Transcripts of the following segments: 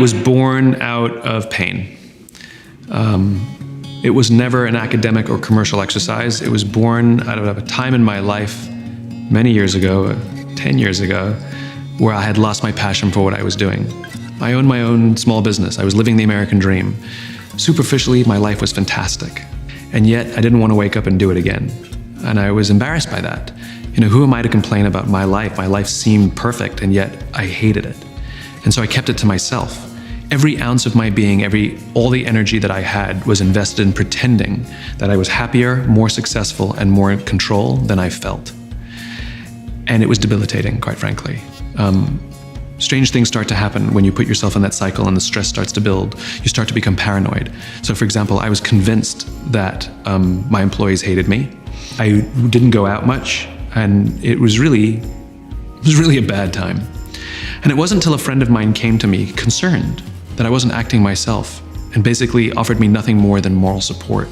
was born out of pain. It was never an academic or commercial exercise. It was born out of a time in my life many years ago, 10 years ago, where I had lost my passion for what I was doing. I owned my own small business. I was living the American dream. Superficially, my life was fantastic. And yet, I didn't want to wake up and do it again. And I was embarrassed by that. You know, who am I to complain about my life? My life seemed perfect, and yet I hated it. And so I kept it to myself. Every ounce of my being, all the energy that I had was invested in pretending that I was happier, more successful, and more in control than I felt. And it was debilitating, quite frankly. Strange things start to happen when you put yourself in that cycle and the stress starts to build. You start to become paranoid. So for example, I was convinced that my employees hated me. I didn't go out much, and it was really a bad time. And it wasn't until a friend of mine came to me concerned that I wasn't acting myself and basically offered me nothing more than moral support.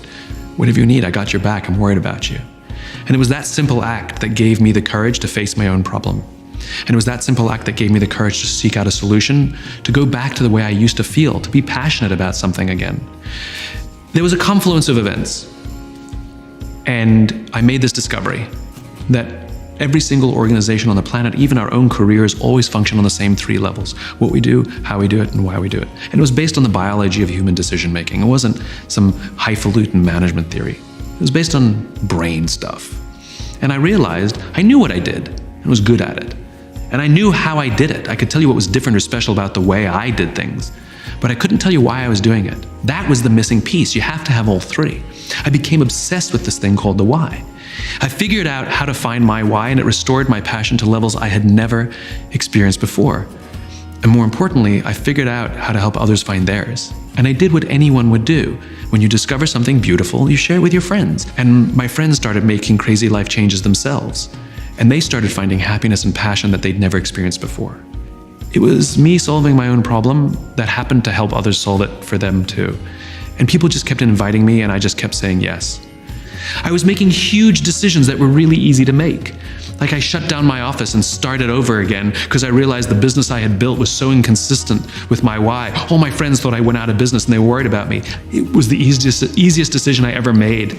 Whatever you need, I got your back, I'm worried about you. And it was that simple act that gave me the courage to face my own problem. And it was that simple act that gave me the courage to seek out a solution, to go back to the way I used to feel, to be passionate about something again. There was a confluence of events, and I made this discovery that every single organization on the planet, even our own careers, always function on the same three levels: what we do, how we do it, and why we do it. And it was based on the biology of human decision-making. It wasn't some highfalutin management theory. It was based on brain stuff. And I realized I knew what I did and was good at it. And I knew how I did it. I could tell you what was different or special about the way I did things, but I couldn't tell you why I was doing it. That was the missing piece. You have to have all three. I became obsessed with this thing called the why. I figured out how to find my why, and it restored my passion to levels I had never experienced before. And more importantly, I figured out how to help others find theirs. And I did what anyone would do. When you discover something beautiful, you share it with your friends. And my friends started making crazy life changes themselves. And they started finding happiness and passion that they'd never experienced before. It was me solving my own problem that happened to help others solve it for them too. And people just kept inviting me, and I just kept saying yes. I was making huge decisions that were really easy to make. Like I shut down my office and started over again because I realized the business I had built was so inconsistent with my why. All my friends thought I went out of business and they were worried about me. It was the easiest decision I ever made.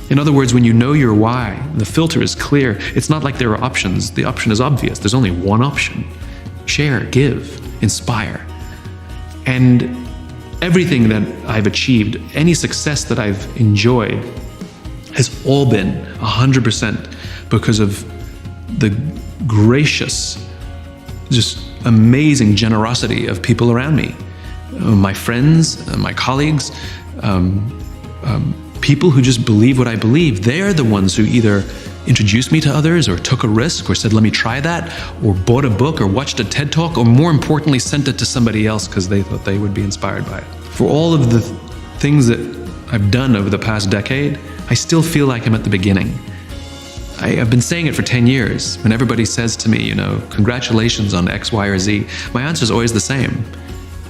In other words, when you know your why, the filter is clear. It's not like there are options. The option is obvious. There's only one option: share, give, inspire. And everything that I've achieved, any success that I've enjoyed, has all been 100% because of the gracious, just amazing generosity of people around me. My friends, my colleagues, people who just believe what I believe. They're the ones who either introduced me to others, or took a risk, or said, let me try that, or bought a book, or watched a TED Talk, or more importantly, sent it to somebody else because they thought they would be inspired by it. For all of the things that I've done over the past decade, I still feel like I'm at the beginning. I've been saying it for 10 years. When everybody says to me, congratulations on X, Y, or Z, my answer is always the same: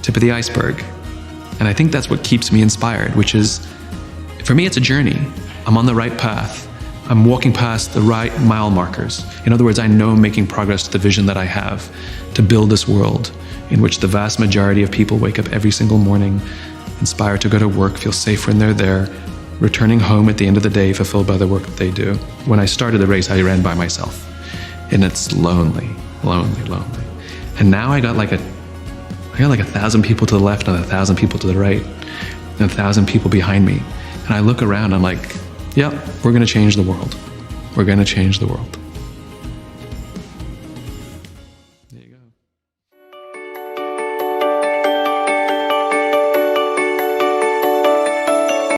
tip of the iceberg. And I think that's what keeps me inspired, which is, for me, it's a journey. I'm on the right path. I'm walking past the right mile markers. In other words, I know I'm making progress to the vision that I have to build this world in which the vast majority of people wake up every single morning, inspired to go to work, feel safe when they're there, returning home at the end of the day fulfilled by the work that they do. When I started the race, I ran by myself. And it's lonely, lonely, lonely. And now I got like 1,000 people to the left and 1,000 people to the right and 1,000 people behind me. And I look around, I'm like, yep, we're gonna change the world. We're gonna change the world.